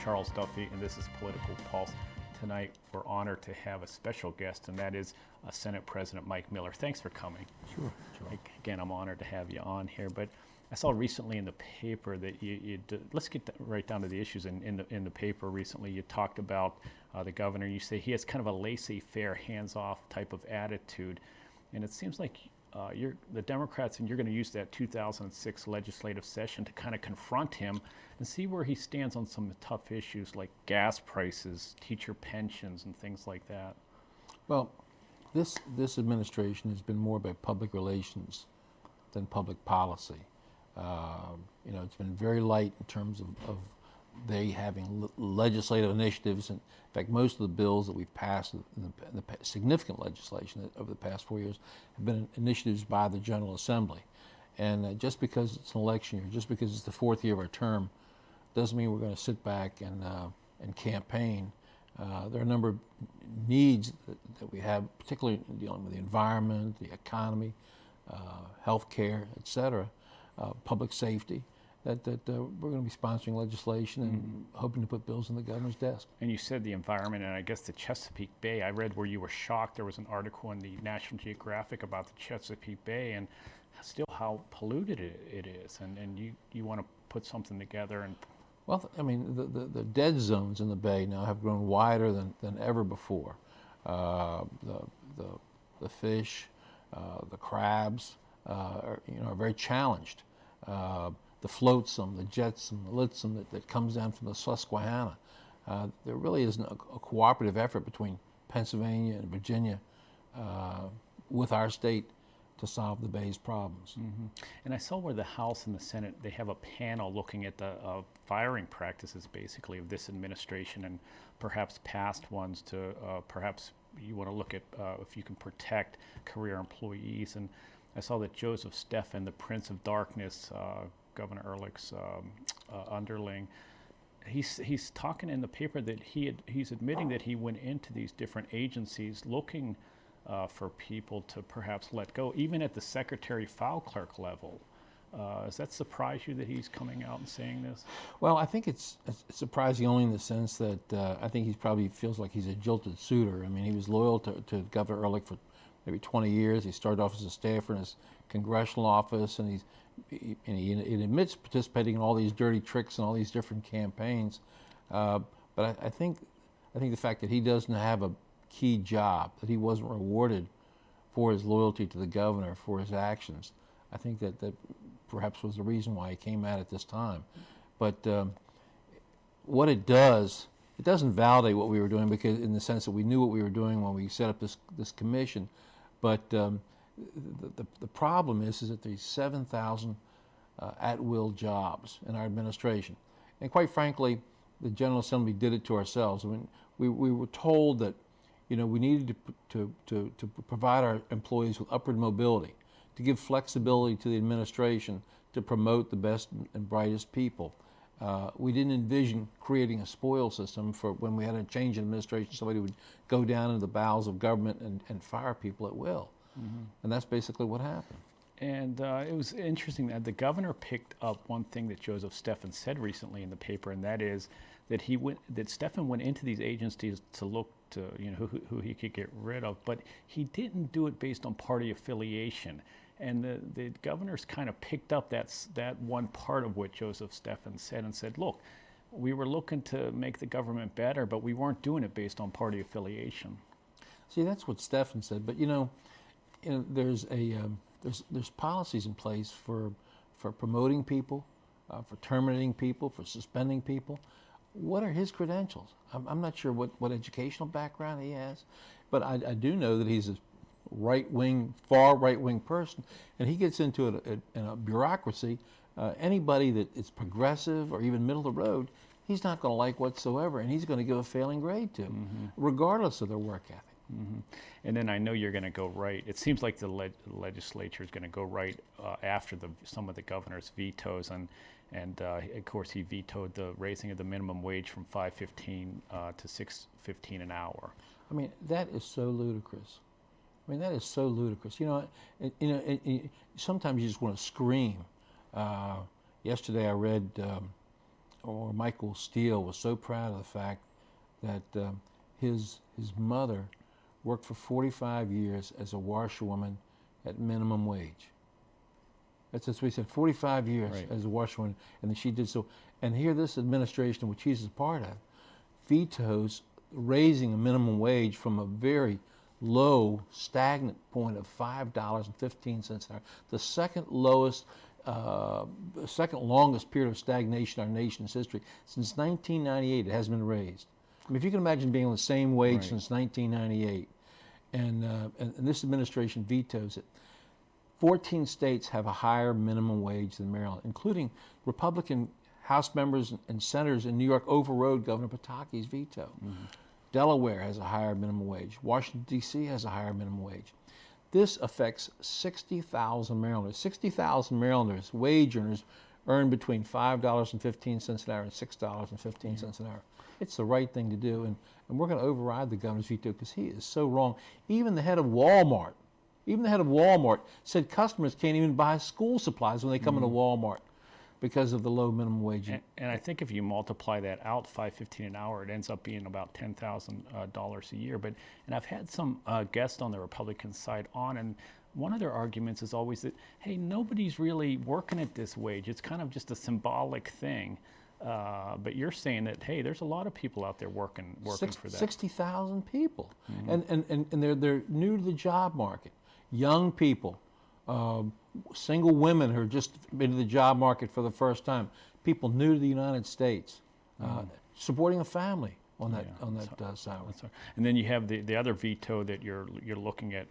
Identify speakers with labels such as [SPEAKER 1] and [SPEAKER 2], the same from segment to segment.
[SPEAKER 1] Charles Duffy, and this is Political Pulse. Tonight, we're honored to have a special guest, and that is Senate President Mike Miller. Thanks for coming.
[SPEAKER 2] Sure.
[SPEAKER 1] Again, I'm honored to have you on here, but I saw recently in the paper that let's get right down to the issues. In the paper recently, you talked about the governor. You say he has kind of a laissez-faire, hands-off type of attitude, and it seems like you're the Democrats, and you're going to use that 2006 legislative session to kind of confront him and see where he stands on some tough issues like gas prices, teacher pensions, and things like that.
[SPEAKER 2] Well, this administration has been more about public relations than public policy. It's been very light in terms of they having legislative initiatives. And in fact, most of the bills that we've passed, the significant legislation over the past 4 years, have been initiatives by the General Assembly. And just because it's an election year, just because it's the fourth year of our term, doesn't mean we're going to sit back and campaign. There are a number of needs that we have, particularly in dealing with the environment, the economy, health care, et cetera, public safety, that we're going to be sponsoring legislation and hoping to put bills on the governor's desk.
[SPEAKER 1] And you said the environment, and I guess the Chesapeake Bay. I read where you were shocked. There was an article in the National Geographic about the Chesapeake Bay and still how polluted it is. And you want to put something together. And
[SPEAKER 2] well, I mean, the dead zones in the bay now have grown wider than ever before. The fish, the crabs are very challenged. The flotsam, the jetsam, the litsam that comes down from the Susquehanna. There really isn't a cooperative effort between Pennsylvania and Virginia with our state to solve the Bay's problems.
[SPEAKER 1] Mm-hmm. And I saw where the House and the Senate, they have a panel looking at the firing practices, basically, of this administration and perhaps past ones to perhaps you want to look at if you can protect career employees. And I saw that Joseph Stephan, the Prince of Darkness, Governor Ehrlich's underling, he's talking in the paper that he's admitting that he went into these different agencies looking for people to perhaps let go, even at the secretary file clerk level. Does that surprise you that he's coming out and saying this?
[SPEAKER 2] Well, I think it's surprising only in the sense that I think he probably feels like he's a jilted suitor. I mean, he was loyal to Governor Ehrlich for maybe 20 years. He started off as a staffer in his congressional office, and he admits participating in all these dirty tricks and all these different campaigns. But I think the fact that he doesn't have a key job, that he wasn't rewarded for his loyalty to the governor, for his actions, I think that perhaps was the reason why he came out at this time. But what it doesn't validate what we were doing, because in the sense that we knew what we were doing when we set up this commission. But the problem is that there's 7,000 at-will jobs in our administration. And quite frankly, the General Assembly did it to ourselves. I mean, we were told that we needed to provide our employees with upward mobility, to give flexibility to the administration to promote the best and brightest people. We didn't envision creating a spoil system for when we had a change in administration, somebody would go down into the bowels of government and fire people at will. Mm-hmm. And that's basically what happened.
[SPEAKER 1] And it was interesting that the governor picked up one thing that Joseph Stephan said recently in the paper, and that is that Stephan went into these agencies to look to who he could get rid of, but he didn't do it based on party affiliation. And the governor's kind of picked up that one part of what Joseph Stephan said and said, look, we were looking to make the government better, but we weren't doing it based on party affiliation.
[SPEAKER 2] See, that's what Stephan said, but there's policies in place for promoting people, for terminating people, for suspending people. What are his credentials? I'm not sure what educational background he has, but I do know that he's a far right-wing person, and he gets into it in a bureaucracy. Anybody that is progressive or even middle of the road, he's not going to like whatsoever, and he's going to give a failing grade to, regardless of their work ethic.
[SPEAKER 1] Mm-hmm. And then I know you're going to go right. It seems like the legislature is going to go right after some of the governor's vetoes, and of course he vetoed the raising of the minimum wage from $5.15 to $6.15 an hour.
[SPEAKER 2] I mean, that is so ludicrous. Sometimes you just want to scream. Yesterday I read or Michael Steele was so proud of the fact that his mother worked for 45 years as a washerwoman at minimum wage. That's what he said, 45 years
[SPEAKER 1] Right.
[SPEAKER 2] as a washerwoman, and then she did so. And here this administration, which he's a part of, vetoes raising the minimum wage from a very low, stagnant point of $5.15 an hour, the second lowest, second longest period of stagnation in our nation's history. Since 1998, it hasn't been raised. I mean, if you can imagine being on the same wage
[SPEAKER 1] Right.
[SPEAKER 2] since 1998, and this administration vetoes it. 14 states have a higher minimum wage than Maryland, including Republican House members and senators in New York overrode Governor Pataki's veto.
[SPEAKER 1] Mm-hmm.
[SPEAKER 2] Delaware has a higher minimum wage. Washington, D.C. has a higher minimum wage. This affects 60,000 Marylanders. 60,000 Marylanders, wage earners, earn between $5.15 an hour and $6.15 an hour. It's the right thing to do, and we're going to override the governor's veto because he is so wrong. Even the head of Walmart said customers can't even buy school supplies when they come into Walmart because of the low minimum wage.
[SPEAKER 1] And I think if you multiply that out, $5.15 an hour, it ends up being about $10,000 a year. And I've had some guests on the Republican side on, and one of their arguments is always that, hey, nobody's really working at this wage. It's kind of just a symbolic thing. But you're saying that, hey, there's a lot of people out there working for that.
[SPEAKER 2] 60,000 people, and they're new to the job market. Young people, single women who are just into the job market for the first time, people new to the United States, supporting a family on that salary.
[SPEAKER 1] That's right. And then you have the other veto that you're looking at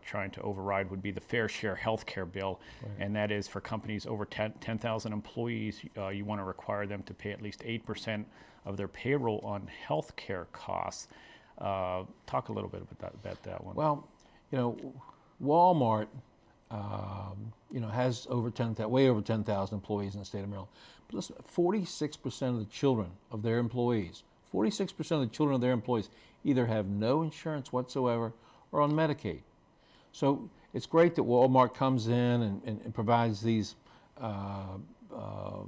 [SPEAKER 1] trying to override would be the Fair Share Health Care bill, and that is for companies over 10,000 employees. You want to require them to pay at least 8% of their payroll on health care costs. Talk a little bit about that one.
[SPEAKER 2] Well, Walmart, has way over 10,000 employees in the state of Maryland. But listen, 46% of the children of their employees, either have no insurance whatsoever or on Medicaid. So it's great that Walmart comes in and provides these the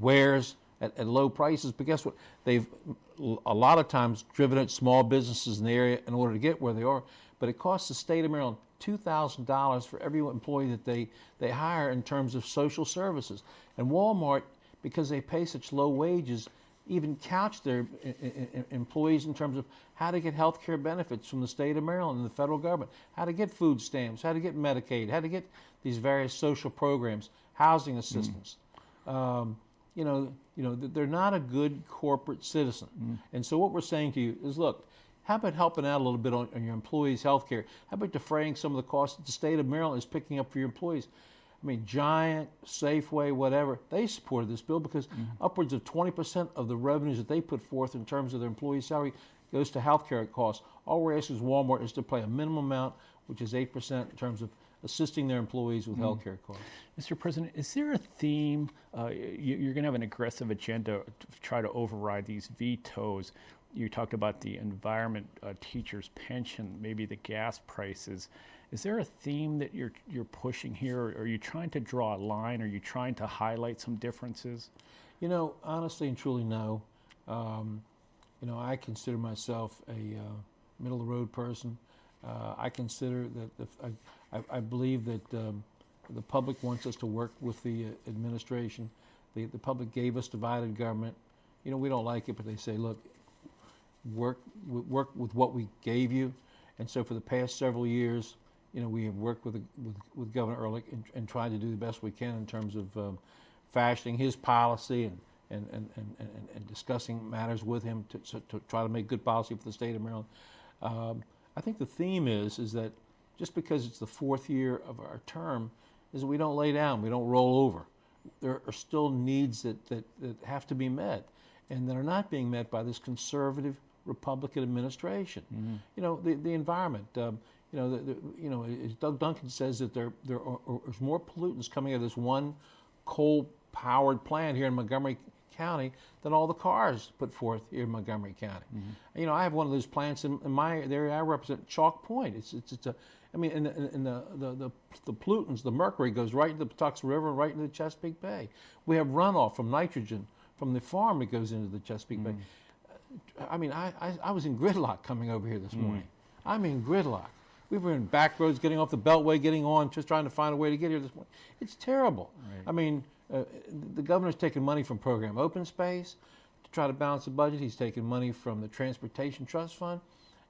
[SPEAKER 2] wares at low prices. But guess what? They've a lot of times driven out small businesses in the area in order to get where they are. But it costs the state of Maryland $2,000 for every employee that they hire in terms of social services. And Walmart, because they pay such low wages, even couch their employees in terms of how to get health care benefits from the state of Maryland and the federal government, how to get food stamps, how to get Medicaid, how to get these various social programs, housing assistance. They're not a good corporate citizen. And so what we're saying to you is, look, how about helping out a little bit on your employees' health care? How about defraying some of the costs that the state of Maryland is picking up for your employees? I mean, Giant, Safeway, whatever, they supported this bill because upwards of 20% of the revenues that they put forth in terms of their employee salary goes to health care costs. All we're asking Walmart is to pay a minimum amount, which is 8% in terms of assisting their employees with health care costs.
[SPEAKER 1] Mr. President, is there a theme? You're going to have an aggressive agenda to try to override these vetoes. You talked about the environment, teachers' pension, maybe the gas prices. Is there a theme that you're pushing here? Or are you trying to draw a line? Are you trying to highlight some differences?
[SPEAKER 2] Honestly and truly, no. I consider myself a middle-of-the-road person. I consider that I believe that the public wants us to work with the administration. The public gave us divided government. We don't like it, but they say, look, work with what we gave you. And so for the past several years, we have worked with Governor Ehrlich and tried to do the best we can in terms of fashioning his policy and discussing matters with him to try to make good policy for the state of Maryland. I think the theme is that just because it's the fourth year of our term, is that we don't lay down, we don't roll over. There are still needs that have to be met, and that are not being met by this conservative Republican administration. The environment. As Doug Duncan says, that there's more pollutants coming out of this one coal-powered plant here in Montgomery County than all the cars put forth here in Montgomery County. I have one of those plants in my area. I represent Chalk Point. I mean, and the pollutants, the mercury goes right into the Patuxent River and right into the Chesapeake Bay. We have runoff from nitrogen from the farm that goes into the Chesapeake Bay. I mean, I was in gridlock coming over here this morning. I'm in gridlock. We were in back roads, getting off the Beltway, getting on, just trying to find a way to get here this morning. It's terrible.
[SPEAKER 1] Right.
[SPEAKER 2] I mean, the governor's taking money from program open space to try to balance the budget. He's taking money from the Transportation Trust Fund.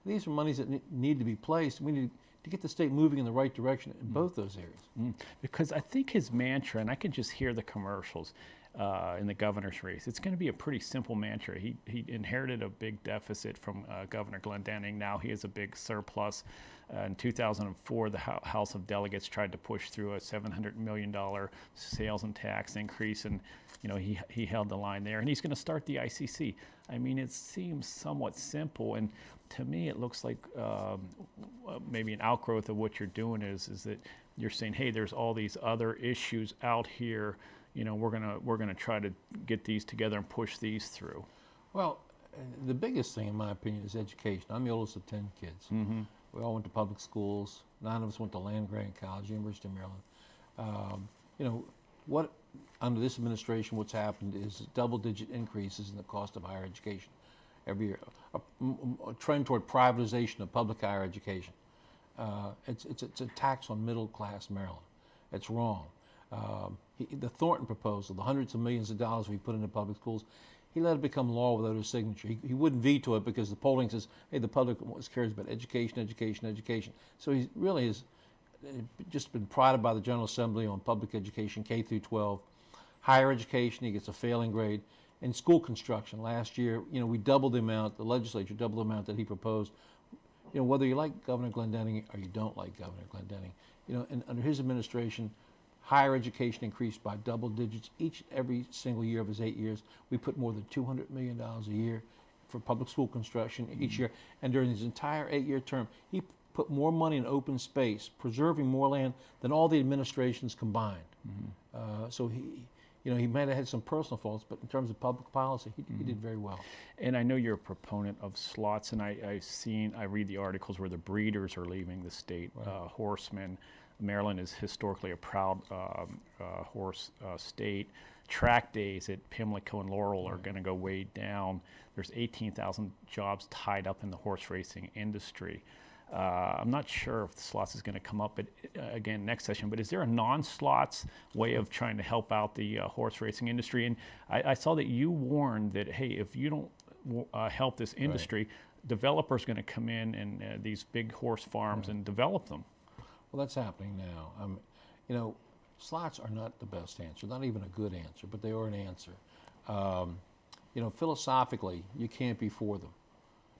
[SPEAKER 2] These are monies that need to be placed. We need to get the state moving in the right direction in both those areas.
[SPEAKER 1] Because I think his mantra, and I can just hear the commercials in the governor's race, it's going to be a pretty simple mantra. He inherited a big deficit from Governor Glendening. Now he has a big surplus. In 2004, the House of Delegates tried to push through a $700 million sales and tax increase, and he held the line there. And he's going to start the ICC. I mean, it seems somewhat simple, and to me, it looks like maybe an outgrowth of what you're doing is that you're saying, hey, there's all these other issues out here. We're gonna try to get these together and push these through.
[SPEAKER 2] Well, the biggest thing, in my opinion, is education. I'm the oldest of 10 kids. We all went to public schools. 9 of us went to land-grant college, University of Maryland. What under this administration, what's happened is double-digit increases in the cost of higher education every year. A trend toward privatization of public higher education. It's a tax on middle-class Maryland. It's wrong. The Thornton proposal, the hundreds of millions of dollars we put into public schools, he let it become law without his signature. He wouldn't veto it because the polling says, hey, the public cares about education, education, education. So he really has just been prodded by the General Assembly on public education, K through 12. Higher education, he gets a failing grade. In school construction, last year, we doubled the amount, the legislature doubled the amount that he proposed. Whether you like Governor Glendening or you don't like Governor Glendening, and under his administration, higher education increased by double digits every single year of his 8 years. We put more than $200 million a year for public school construction each year. And during his entire 8-year term, he put more money in open space, preserving more land than all the administrations combined. So he might have had some personal faults, but in terms of public policy, he did very well.
[SPEAKER 1] And I know you're a proponent of slots, and I read the articles where the breeders are leaving the state,
[SPEAKER 2] Right.
[SPEAKER 1] Horsemen. Maryland is historically a proud horse state. Track days at Pimlico and Laurel are going to go way down. There's 18,000 jobs tied up in the horse racing industry. I'm not sure if the slots is going to come up, but again, next session. But is there a non-slots way of trying to help out the horse racing industry? And I saw that you warned that, hey, if you don't help this industry, developers going to come in and these big horse farms and develop them.
[SPEAKER 2] Well, that's happening now. Slots are not the best answer, not even a good answer, but they are an answer. Philosophically, you can't be for them.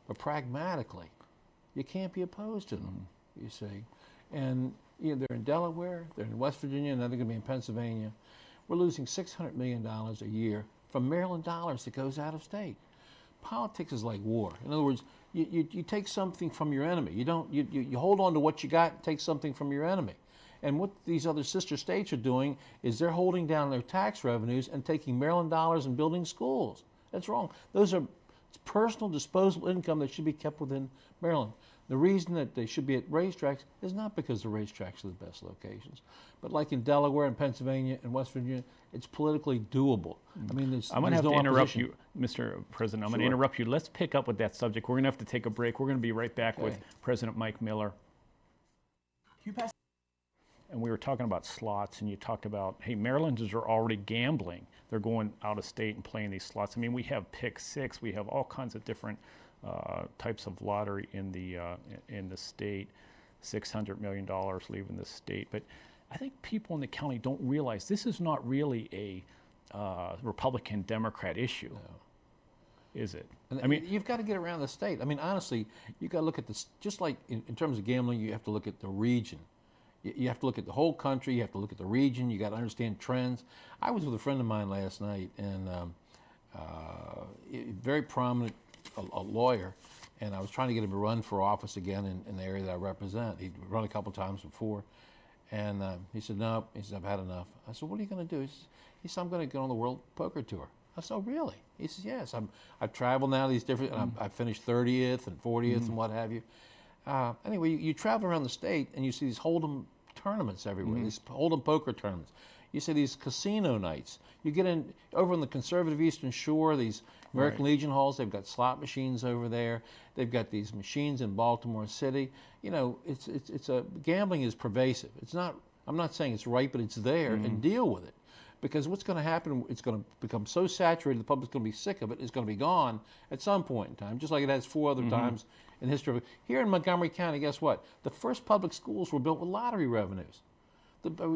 [SPEAKER 2] But pragmatically, you can't be opposed to them, you see. And they're in Delaware, they're in West Virginia, and now they're going to be in Pennsylvania. We're losing $600 million a year from Maryland dollars that goes out of state. Politics is like war. In other words, you take something from your enemy. You hold on to what you got and take something from your enemy. And what these other sister states are doing is they're holding down their tax revenues and taking Maryland dollars and building schools. That's wrong. Those are personal disposable income that should be kept within Maryland. The reason that they should be at racetracks is not because the racetracks are the best locations, but like in Delaware and Pennsylvania and West Virginia, it's politically doable. I mean,
[SPEAKER 1] I'm going to have to interrupt you, Mr. President. I'm going to interrupt you. Let's pick up with that subject. We're going to have to take a break. We're going to be right back with President Mike Miller. And we were talking about slots, and you talked about, hey, Marylanders are already gambling. They're going out of state and playing these slots. I mean, we have Pick Six. We have all kinds of different types of lottery in the state. $600 million leaving the state. But I think people in the county don't realize this is not really a Republican-Democrat issue, is it?
[SPEAKER 2] And I mean, you've got to get around the state. I mean, honestly, you've got to look at this, just like in terms of gambling, you have to look at the region. You have to look at the whole country. You have to look at the region. You got to understand trends. I was with a friend of mine last night, and very prominent, a lawyer, and I was trying to get him to run for office again in the area that I represent. He'd run a couple times before, and he said, no. He said, I've had enough. I said, what are you going to do? He said, I'm going to go on the World Poker Tour. I said, oh, really? He says, yes. I've traveled now these different, and I finished 30th and 40th and what have you. Anyway, you travel around the state and you see these Hold'em tournaments everywhere, these Hold'em poker tournaments. You see these casino nights. You get in over on the conservative Eastern Shore, these American Legion halls, they've got slot machines over there. They've got these machines in Baltimore City. You know, gambling is pervasive. It's not, I'm not saying it's right, but it's there, and deal with it. Because what's going to happen, it's going to become so saturated, the public's going to be sick of it, it's going to be gone at some point in time, just like it has 4 other times in history. Here in Montgomery County, guess what? The first public schools were built with lottery revenues.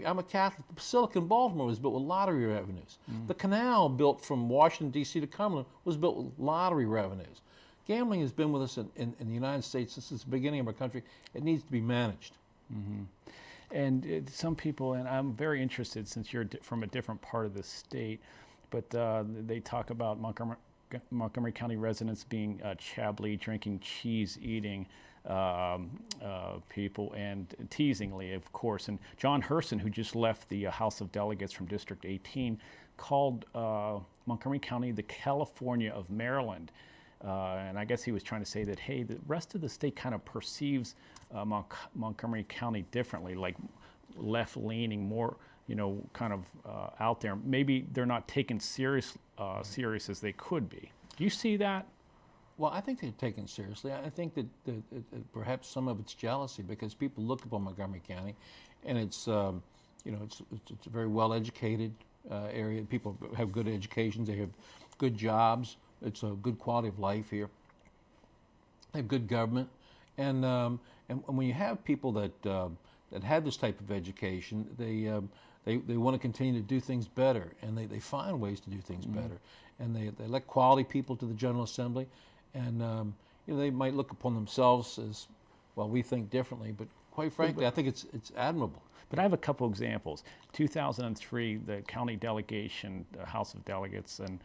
[SPEAKER 2] I'm a Catholic. The Basilica in Baltimore was built with lottery revenues. The canal built from Washington, D.C. to Cumberland was built with lottery revenues. Gambling has been with us in the United States since the beginning of our country. It needs to be managed.
[SPEAKER 1] And some people, and I'm very interested since you're from a different part of the state, but they talk about Montgomery County residents being chably, drinking, cheese eating people, and teasingly, of course. And John Herson, who just left the House of Delegates from District 18, called Montgomery County the California of Maryland. And I guess he was trying to say that, hey, the rest of the state kind of perceives Montgomery County differently, like left-leaning, more, you know, kind of out there. Maybe they're not taken serious as they could be. Do you see that?
[SPEAKER 2] Well, I think they're taken seriously. I think that perhaps some of it's jealousy because people look upon Montgomery County, and it's you know, it's a very well-educated area. People have good educations. They have good jobs. It's a good quality of life here. They have good government, and when you have people that have this type of education, they want to continue to do things better, and they find ways to do things better, and they elect quality people to the General Assembly, and you know, they might look upon themselves as, well, we think differently, but quite frankly, I think it's admirable.
[SPEAKER 1] But I have a couple examples. 2003, the county delegation, the House of Delegates, and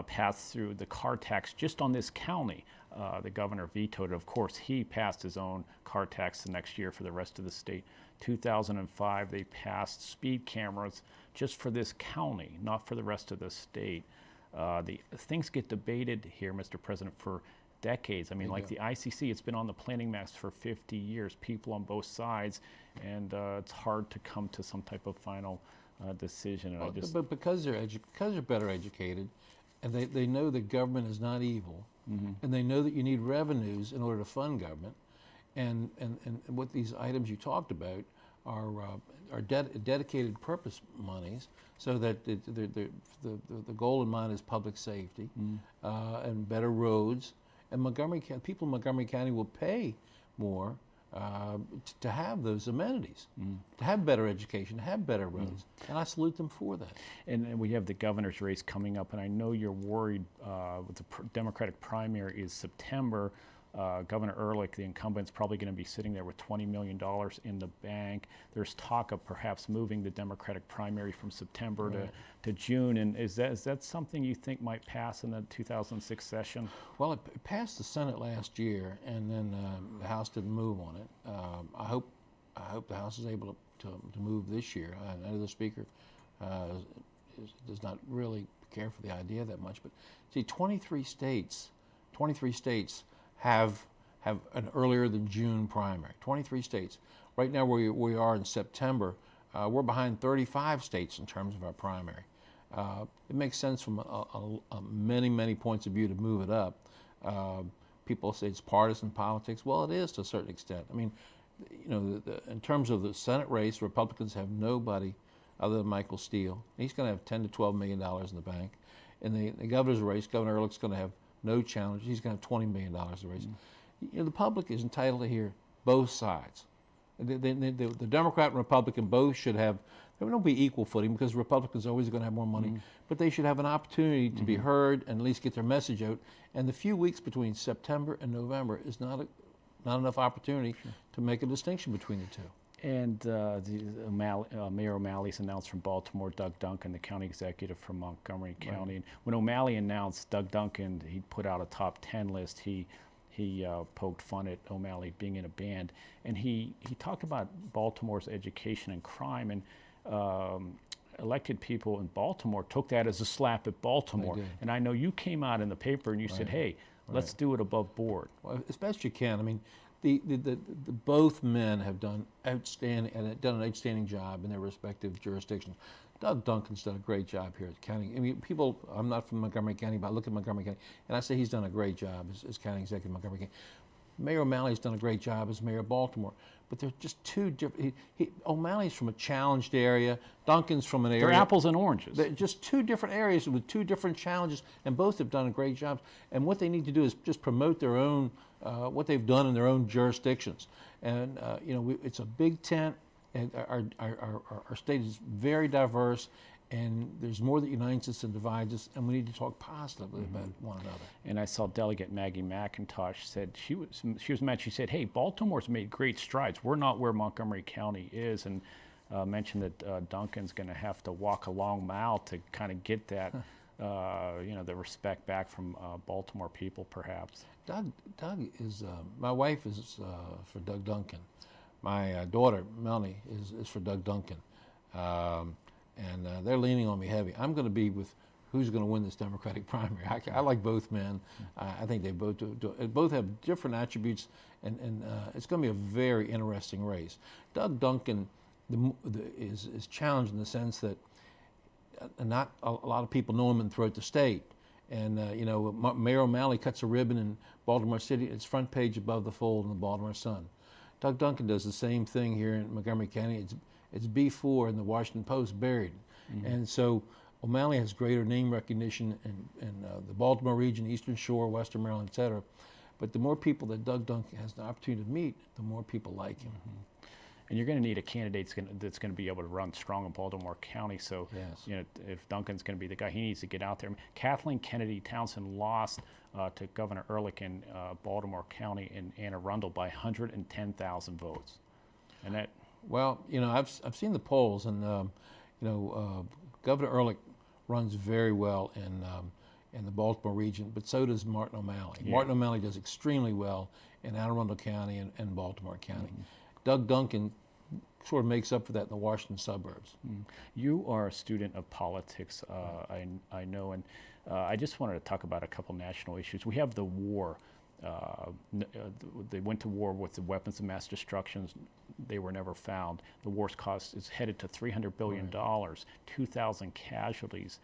[SPEAKER 1] passed through the car tax just on this county. The governor vetoed it. Of course, he passed his own car tax the next year for the rest of the state. 2005, they passed speed cameras just for this county, not for the rest of the state. Things get debated here, Mr. President, for decades. I mean, like the ICC, it's been on the planning maps for 50 years, people on both sides, and it's hard to come to some type of final decision. And
[SPEAKER 2] well, but because they're better educated, and they know that government is not evil, and they know that you need revenues in order to fund government, and what these items you talked about are dedicated purpose monies, so that the goal in mind is public safety and better roads, and people in Montgomery County will pay more to have those amenities, to have better education, to have better roads, and I salute them for that.
[SPEAKER 1] And we have the governor's race coming up, and I know you're worried with the Democratic primary is September. Governor Ehrlich, the incumbent, is probably going to be sitting there with $20 million in the bank. There's talk of perhaps moving the Democratic primary from September to June. And is that something you think might pass in the 2006 session?
[SPEAKER 2] Well, it passed the Senate last year, and then the House didn't move on it. I hope the House is able to move this year. I know the Speaker does not really care for the idea that much, but see, 23 states have an earlier than June primary. 23 states. Right now, where we are in September, we're behind 35 states in terms of our primary. It makes sense from many points of view to move it up. People say it's partisan politics. Well, it is to a certain extent. I mean, you know, in terms of the Senate race, Republicans have nobody other than Michael Steele. He's going to have $10 to $12 million in the bank. In the governor's race, Governor Ehrlich's going to have no challenge. He's going to have $20 million to raise. You know, the public is entitled to hear both sides. The Democrat and Republican both should have, there won't be equal footing because Republicans are always going to have more money, but they should have an opportunity to be heard and at least get their message out. And the few weeks between September and November is not enough opportunity to make a distinction between the two.
[SPEAKER 1] And Mayor O'Malley's announced from Baltimore, Doug Duncan, the county executive from Montgomery County. And when O'Malley announced Doug Duncan, he put out a top 10 list. He poked fun at O'Malley being in a band, and he talked about Baltimore's education and crime, and elected people in Baltimore took that as a slap at Baltimore. And I know you came out in the paper and you said, hey, let's do it above board.
[SPEAKER 2] Well, as best you can. I mean, the both men have done an outstanding job in their respective jurisdictions. Doug Duncan's done a great job here at county. I mean, people. I'm not from Montgomery County, but I look at Montgomery County, and I say he's done a great job as county executive of Montgomery County. Mayor O'Malley's done a great job as mayor of Baltimore, but they're just two different. O'Malley's from a challenged area. Duncan's from an area.
[SPEAKER 1] They're apples and oranges.
[SPEAKER 2] They're just two different areas with two different challenges, and both have done a great job. And what they need to do is just promote their own, what they've done in their own jurisdictions. And it's a big tent, and our state is very diverse, and there's more that unites us than divides us, and we need to talk positively about one another.
[SPEAKER 1] And I saw Delegate Maggie McIntosh said she was mad. She said, "Hey, Baltimore's made great strides. We're not where Montgomery County is," and mentioned that Duncan's going to have to walk a long mile to kind of get that, the respect back from Baltimore people, perhaps.
[SPEAKER 2] Doug is my wife is for Doug Duncan. My daughter Melanie is for Doug Duncan. And they're leaning on me heavy. I'm going to be with who's going to win this Democratic primary. I like both men. I think they both have different attributes, and it's going to be a very interesting race. Doug Duncan is challenged in the sense that not a lot of people know him throughout the state. And Mayor O'Malley cuts a ribbon in Baltimore City. It's front page above the fold in the Baltimore Sun. Doug Duncan does the same thing here in Montgomery County. It's B4 in the Washington Post, buried. Mm-hmm. And so O'Malley has greater name recognition in the Baltimore region, Eastern Shore, Western Maryland, et cetera. But the more people that Doug Duncan has the opportunity to meet, the more people like him.
[SPEAKER 1] Mm-hmm. And you're going to need a candidate that's going to be able to run strong in Baltimore County. So,
[SPEAKER 2] yes.
[SPEAKER 1] If Duncan's going to be the guy, he needs to get out there. Kathleen Kennedy Townsend lost to Governor Ehrlich in Baltimore County in Anne Arundel by 110,000 votes. And that.
[SPEAKER 2] Well, I've seen the polls, and Governor Ehrlich runs very well in the Baltimore region, but so does Martin O'Malley. Yeah. Martin O'Malley does extremely well in Anne Arundel County and Baltimore County. Mm-hmm. Doug Duncan sort of makes up for that in the Washington suburbs.
[SPEAKER 1] Mm. You are a student of politics, I know, and I just wanted to talk about a couple national issues. We have the war. They went to war with the weapons of mass destruction. They were never found. The war's cost is headed to $300 billion, right. 2,000 casualties,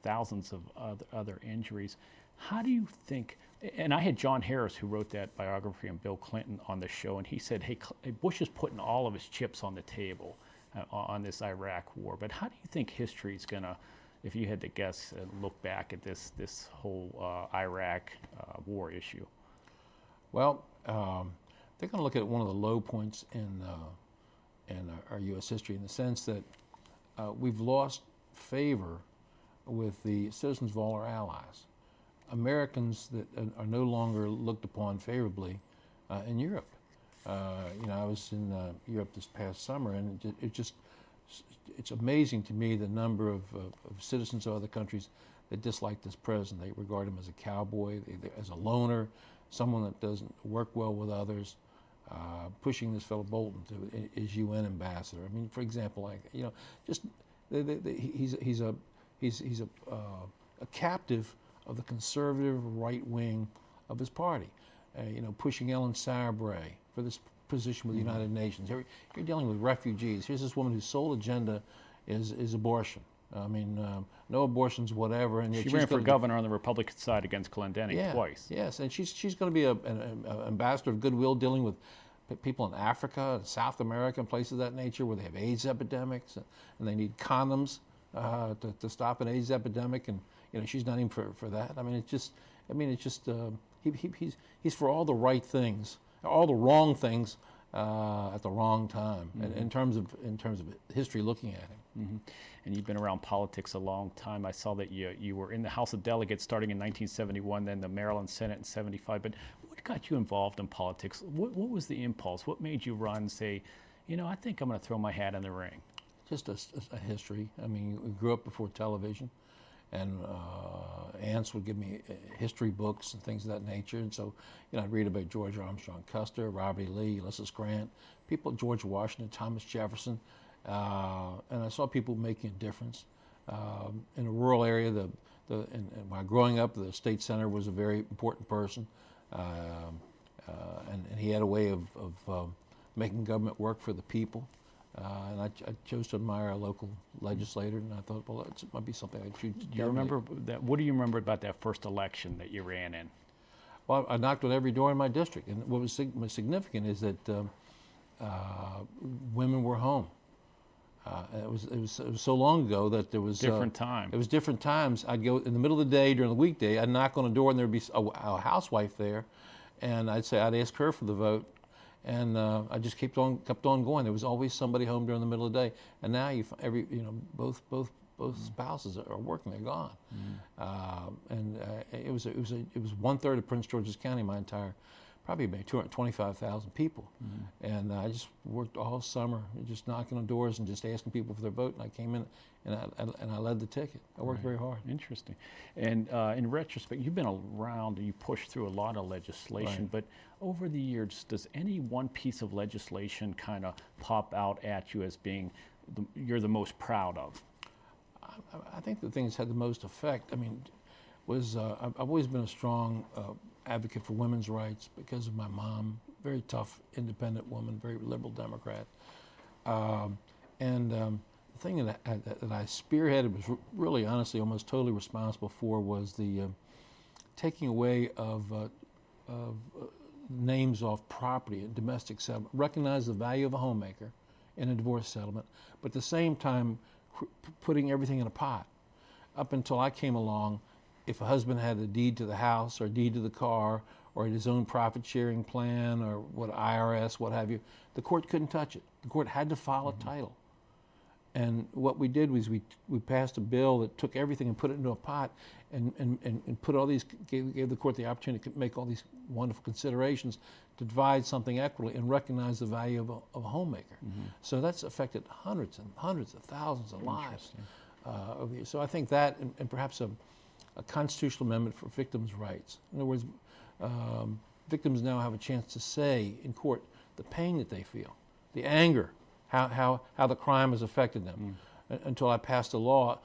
[SPEAKER 1] thousands of other injuries. How do you think, and I had John Harris, who wrote that biography on Bill Clinton, on the show, and he said, hey, Bush is putting all of his chips on the table on this Iraq war, but how do you think history is going to, if you had to guess and look back at this whole Iraq war issue?
[SPEAKER 2] Well, they're going to look at one of the low points in our U.S. history, in the sense that we've lost favor with the citizens of all our allies. Americans that are no longer looked upon favorably in Europe. I was in Europe this past summer, and it's amazing to me the number of citizens of other countries that dislike this president. They regard him as a cowboy, as a loner, someone that doesn't work well with others, pushing this fellow Bolton to his UN ambassador. I mean, for example, he's a captive of the conservative right wing of his party. Pushing Ellen Sauer-Bray for this position with the United Nations. You're dealing with refugees. Here's this woman whose sole agenda is abortion. I mean, no abortions, whatever. And
[SPEAKER 1] she ran for governor on the Republican side against Glendenning twice.
[SPEAKER 2] Yes, and she's going to be an ambassador of goodwill, dealing with people in Africa, South America, and places of that nature where they have AIDS epidemics, and they need condoms to stop an AIDS epidemic. And she's not even for that. I mean, he's for all the right things, all the wrong things at the wrong time. Mm-hmm. in terms of history, looking at him.
[SPEAKER 1] Mm-hmm. And you've been around politics a long time. I saw that you were in the House of Delegates starting in 1971, then the Maryland Senate in 75. But what got you involved in politics? What was the impulse? What made you run and say, I think I'm going to throw my hat in the ring?
[SPEAKER 2] Just a history. I mean, we grew up before television, and aunts would give me history books and things of that nature. And so, I'd read about George Armstrong Custer, Robert E. Lee, Ulysses Grant, people, George Washington, Thomas Jefferson, and I saw people making a difference. In a rural area, and while growing up, the state senator was a very important person. and he had a way of making government work for the people. And I chose to admire a local legislator, and I thought, well, it might be something I should.
[SPEAKER 1] Do you remember that? What do you remember about that first election that you ran in?
[SPEAKER 2] Well, I knocked on every door in my district, and what was significant is that women were home. It was so long ago that there was
[SPEAKER 1] Different time.
[SPEAKER 2] It was different times. I'd go in the middle of the day during the weekday. I'd knock on a door, and there'd be a housewife there, and I'd ask her for the vote, and I just kept on going. There was always somebody home during the middle of the day, and now both spouses are working. They're gone, it was 1/3 of Prince George's County. My entire, probably about 225,000 people, and I just worked all summer, just knocking on doors and just asking people for their vote. And I came in, and I led the ticket. I worked very hard.
[SPEAKER 1] Interesting. And in retrospect, you've been around and you pushed through a lot of legislation, but over the years, does any one piece of legislation kind of pop out at you as being you're the most proud of?
[SPEAKER 2] I think the thing that's had the most effect, was I've always been a strong advocate for women's rights because of my mom, very tough, independent woman, very liberal Democrat. The thing that I spearheaded, was really, honestly, almost totally responsible for, was the taking away of names off property in domestic settlement. Recognize the value of a homemaker in a divorce settlement, but at the same time putting everything in a pot. Up until I came along, if a husband had a deed to the house or a deed to the car or his own profit sharing plan or what IRS, what have you, the court couldn't touch it. The court had to file a title. And what we did was we passed a bill that took everything and put it into a pot and put all these, gave the court the opportunity to make all these wonderful considerations to divide something equitably and recognize the value of a homemaker. So that's affected hundreds and hundreds of thousands of lives. So I think that, and perhaps a constitutional amendment for victims' rights. In other words, victims now have a chance to say in court the pain that they feel, the anger, how the crime has affected them. Until I passed a law,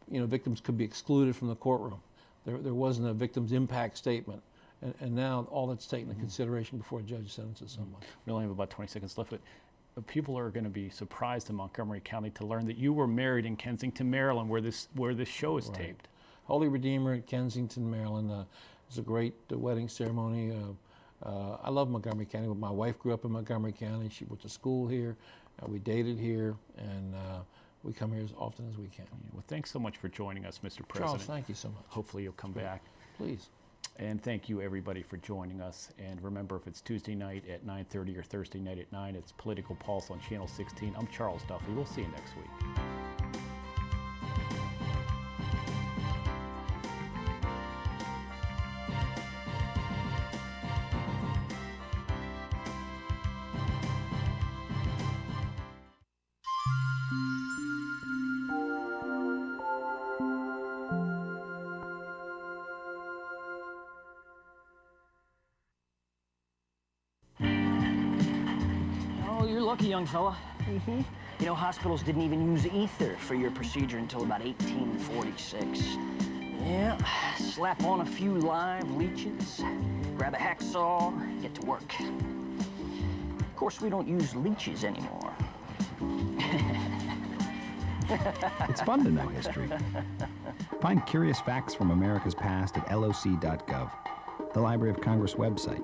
[SPEAKER 2] victims could be excluded from the courtroom. There wasn't a victim's impact statement. And now all that's taken into consideration before a judge sentences someone.
[SPEAKER 1] We only have about 20 seconds left, but people are going to be surprised in Montgomery County to learn that you were married in Kensington, Maryland, where this show is taped.
[SPEAKER 2] Holy Redeemer in Kensington, Maryland. It's a great wedding ceremony. I love Montgomery County. My wife grew up in Montgomery County. She went to school here. We dated here, and we come here as often as we can.
[SPEAKER 1] Well, thanks so much for joining us, Mr. President.
[SPEAKER 2] Charles, thank you so much.
[SPEAKER 1] Hopefully you'll come back.
[SPEAKER 2] Please.
[SPEAKER 1] And thank you, everybody, for joining us. And remember, if it's Tuesday night at 9:30 or Thursday night at 9, it's Political Pulse on Channel 16. I'm Charles Duffy. We'll see you next week.
[SPEAKER 3] Lucky, young fella. You know, hospitals didn't even use ether for your procedure until about 1846. Yeah, slap on a few live leeches, grab a hacksaw, get to work. Of course, we don't use leeches anymore.
[SPEAKER 4] It's fun to know history. Find curious facts from America's past at loc.gov, the Library of Congress website.